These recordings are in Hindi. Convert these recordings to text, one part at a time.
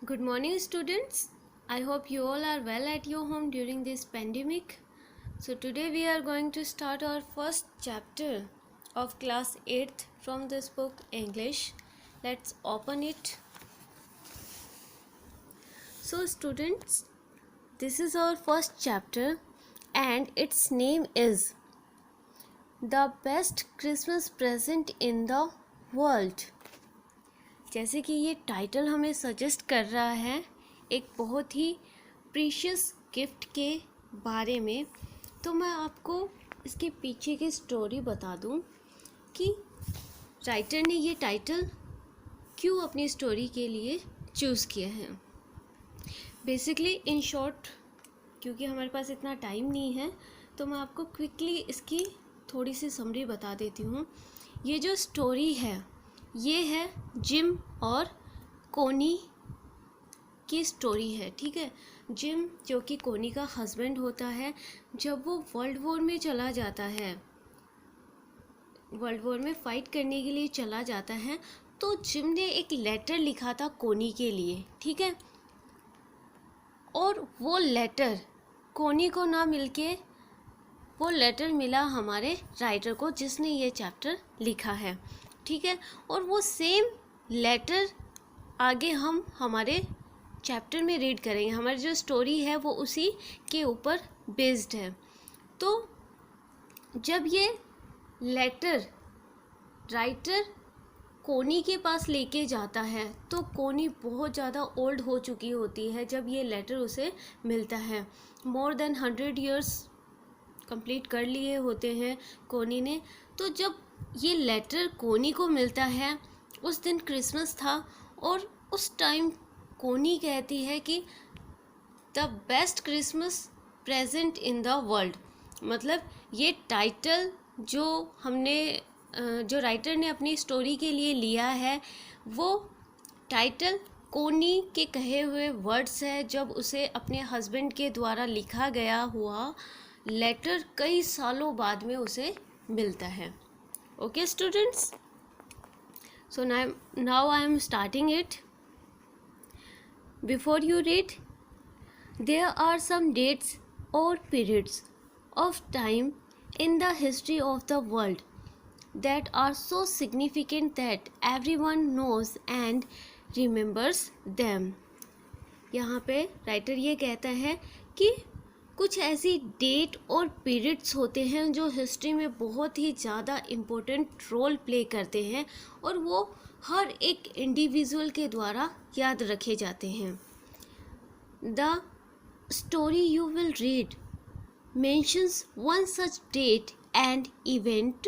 Good morning, students. I hope you all are well at your home during this pandemic. So, today we are going to start our first chapter of class 8th from this book English. Let's open it. So, students, this is our first chapter and its name is The Best Christmas Present in the World. जैसे कि ये टाइटल हमें सजेस्ट कर रहा है एक बहुत ही प्रीशियस गिफ्ट के बारे में, तो मैं आपको इसके पीछे की स्टोरी बता दूं कि राइटर ने ये टाइटल क्यों अपनी स्टोरी के लिए चूज़ किया है। बेसिकली इन शॉर्ट, क्योंकि हमारे पास इतना टाइम नहीं है, तो मैं आपको क्विकली इसकी थोड़ी सी समरी बता देती हूँ। ये जो स्टोरी है ये है जिम और कोनी की स्टोरी है, ठीक है। जिम जो कि कोनी का हस्बैंड होता है, जब वो वर्ल्ड वॉर में चला जाता है, वर्ल्ड वॉर में फ़ाइट करने के लिए चला जाता है, तो जिम ने एक लेटर लिखा था कोनी के लिए, ठीक है। और वो लेटर कोनी को ना मिलके वो लेटर मिला हमारे राइटर को जिसने ये चैप्टर लिखा है, ठीक है। और वो सेम लेटर आगे हम हमारे चैप्टर में रीड करेंगे। हमारी जो स्टोरी है वो उसी के ऊपर बेस्ड है। तो जब ये लेटर राइटर कोनी के पास लेके जाता है, तो कोनी बहुत ज़्यादा ओल्ड हो चुकी होती है जब ये लेटर उसे मिलता है। मोर देन 100 ईयर्स कंप्लीट कर लिए होते हैं कोनी ने। तो जब ये लेटर कोनी को मिलता है, उस दिन क्रिसमस था और उस टाइम कोनी कहती है कि the best Christmas present in the world. मतलब ये टाइटल जो राइटर ने अपनी स्टोरी के लिए लिया है, वो टाइटल कोनी के कहे हुए वर्ड्स है जब उसे अपने हस्बैंड के द्वारा लिखा गया हुआ लेटर कई सालों बाद में उसे मिलता है। Okay, students, so now I am starting it. Before you read, there are some dates or periods of time in the history of the world that are so significant that everyone knows and remembers them. यहाँ पे राइटर ये कहता है कि कुछ ऐसी डेट और पीरियड्स होते हैं जो हिस्ट्री में बहुत ही ज़्यादा इम्पोर्टेंट रोल प्ले करते हैं और वो हर एक इंडिविजुअल के द्वारा याद रखे जाते हैं। The story you will read mentions one such date and event,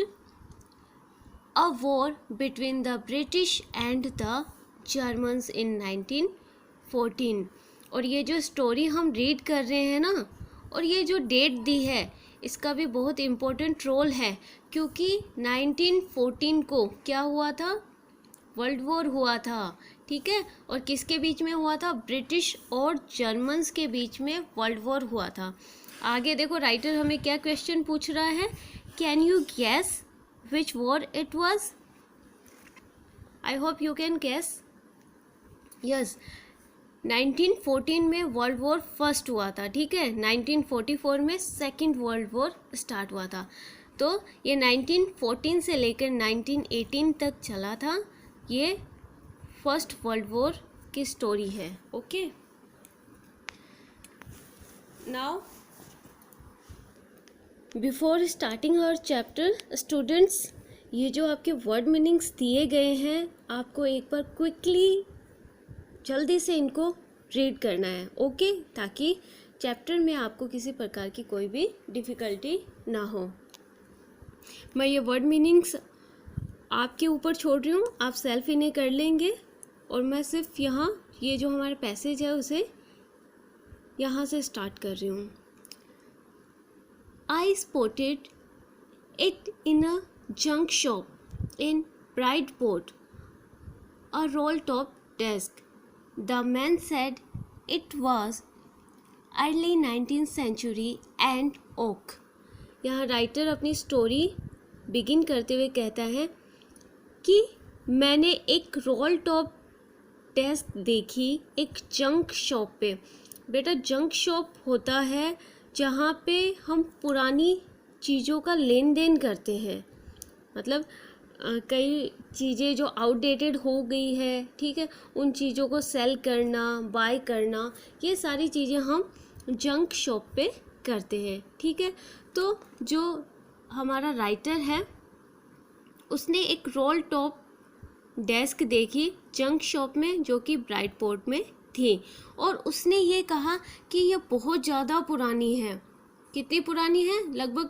a war between the British and the Germans in 1914। और ये जो स्टोरी हम रीड कर रहे हैं ना, और ये जो डेट दी है इसका भी बहुत इम्पोर्टेंट रोल है, क्योंकि 1914 को क्या हुआ था, वर्ल्ड वॉर हुआ था, ठीक है। और किसके बीच में हुआ था, ब्रिटिश और जर्मन्स के बीच में वर्ल्ड वॉर हुआ था। आगे देखो राइटर हमें क्या क्वेश्चन पूछ रहा है, can you gas which war it was. I hope you can gas. Yes, 1914 में वर्ल्ड वॉर फर्स्ट हुआ था, ठीक है। 1944 में सेकंड वर्ल्ड वॉर स्टार्ट हुआ था। तो ये 1914 से लेकर 1918 तक चला था। ये फर्स्ट वर्ल्ड वॉर की स्टोरी है, okay. Now before starting our chapter, students, ये जो आपके वर्ड मीनिंग्स दिए गए हैं आपको एक बार क्विकली जल्दी से इनको रीड करना है, ओके, ताकि चैप्टर में आपको किसी प्रकार की कोई भी डिफ़िकल्टी ना हो। मैं ये वर्ड मीनिंग्स आपके ऊपर छोड़ रही हूँ, आप सेल्फ इन्हें कर लेंगे। और मैं सिर्फ यहाँ ये जो हमारा पैसेज है उसे यहाँ से स्टार्ट कर रही हूँ। I spotted it in a junk shop in Bridport, a roll top desk. The man said it was early 19th century and oak. यहाँ राइटर अपनी स्टोरी बिगिन करते हुए कहता है कि मैंने एक रोल टॉप डेस्क देखी एक जंक शॉप पे। बेटा जंक शॉप होता है जहाँ पे हम पुरानी चीज़ों का लेन देन करते हैं, मतलब कई चीज़ें जो आउटडेटेड हो गई है, ठीक है, उन चीज़ों को सेल करना, बाय करना, ये सारी चीज़ें हम जंक शॉप पे करते हैं, ठीक है। तो जो हमारा राइटर है उसने एक रोल टॉप डेस्क देखी जंक शॉप में जो कि ब्राइटपोर्ट में थी, और उसने ये कहा कि ये बहुत ज़्यादा पुरानी है। कितनी पुरानी है? लगभग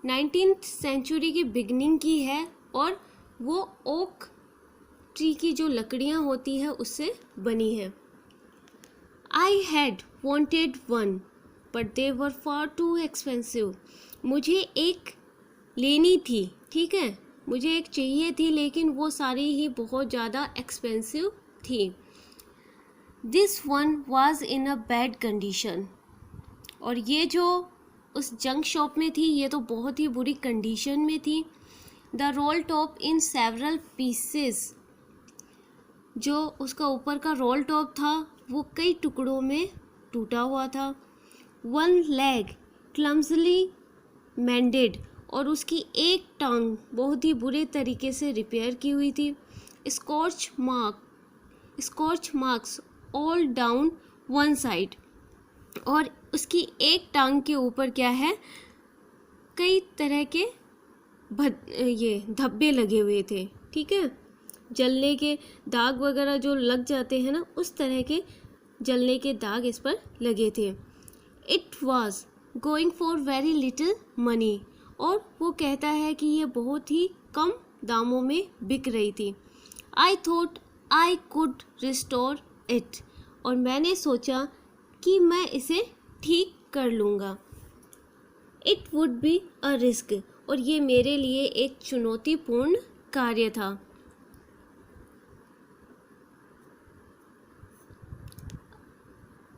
19th सेंचुरी की बिगनिंग की है, और वो ओक ट्री की जो लकड़ियाँ होती है उससे बनी है। I had wanted one but they were far too expensive. मुझे एक लेनी थी, ठीक है, मुझे एक चाहिए थी, लेकिन वो सारी ही बहुत ज़्यादा एक्सपेंसिव थी। This one was in a bad condition. और ये जो उस जंक शॉप में थी ये तो बहुत ही बुरी कंडीशन में थी। The role top in several pieces. जो उसका ऊपर का रोल टॉप था वो कई टुकड़ों में टूटा हुआ था। One leg clumsily mended. और उसकी एक टांग बहुत ही बुरे तरीके से रिपेयर की हुई थी। Scotch marks all down one side. और उसकी एक टांग के ऊपर क्या है, कई तरह के ये धब्बे लगे हुए थे, ठीक है, जलने के दाग वगैरह जो लग जाते हैं ना, उस तरह के जलने के दाग इस पर लगे थे। It was going for very little money. और वो कहता है कि ये बहुत ही कम दामों में बिक रही थी। I thought I could restore it. और मैंने सोचा कि मैं इसे ठीक कर लूँगा। It would be a risk. और ये मेरे लिए एक चुनौतीपूर्ण कार्य था।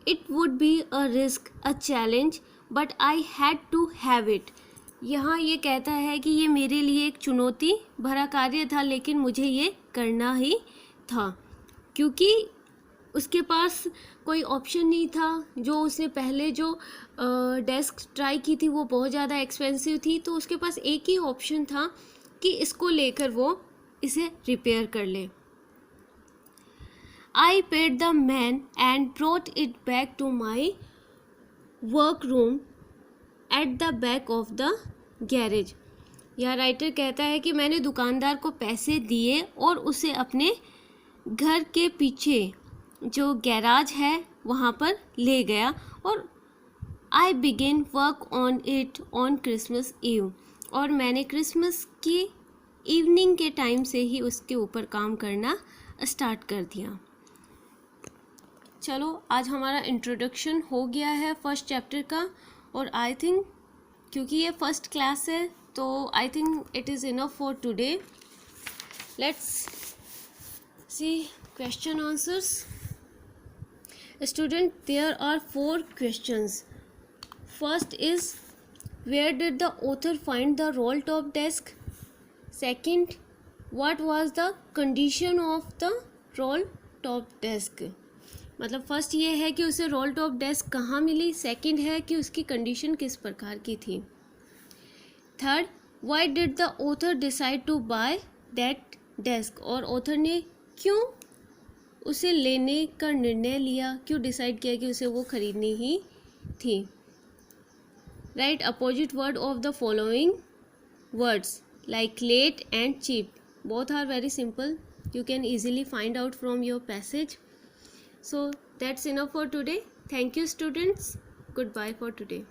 It would be a risk, a challenge, but I had to have it. यहाँ ये कहता है कि ये मेरे लिए एक चुनौती भरा कार्य था, लेकिन मुझे ये करना ही था, क्योंकि उसके पास कोई ऑप्शन नहीं था। जो उसने पहले जो डेस्क ट्राई की थी वो बहुत ज़्यादा एक्सपेंसिव थी, तो उसके पास एक ही ऑप्शन था कि इसको लेकर वो इसे रिपेयर कर ले। I paid the man and brought it back to my work room at the back of the garage. यह राइटर कहता है कि मैंने दुकानदार को पैसे दिए और उसे अपने घर के पीछे जो गैराज है वहाँ पर ले गया, और I began work on it on Christmas Eve. और मैंने क्रिसमस की इवनिंग के टाइम से ही उसके ऊपर काम करना स्टार्ट कर दिया। चलो आज हमारा इंट्रोडक्शन हो गया है फर्स्ट चैप्टर का, और आई थिंक क्योंकि ये फर्स्ट क्लास है तो I think it is enough for today. Let's see question answers. Student, there are 4 questions. First is, where did the author find the roll top desk? Second, what was the condition of the roll top desk? मतलब फर्स्ट ये है कि उसे रोल टॉप डेस्क कहाँ मिली, सेकंड है कि उसकी कंडीशन किस प्रकार की थी, third, why did the author decide to buy that desk, और ऑथर ने क्यों उसे लेने का निर्णय लिया, क्यों डिसाइड किया कि उसे वो खरीदनी ही थी। Write opposite word of the following words like late and cheap, both are very simple, you can easily find out from your passage. So that's enough for today. Thank you students. Goodbye for today.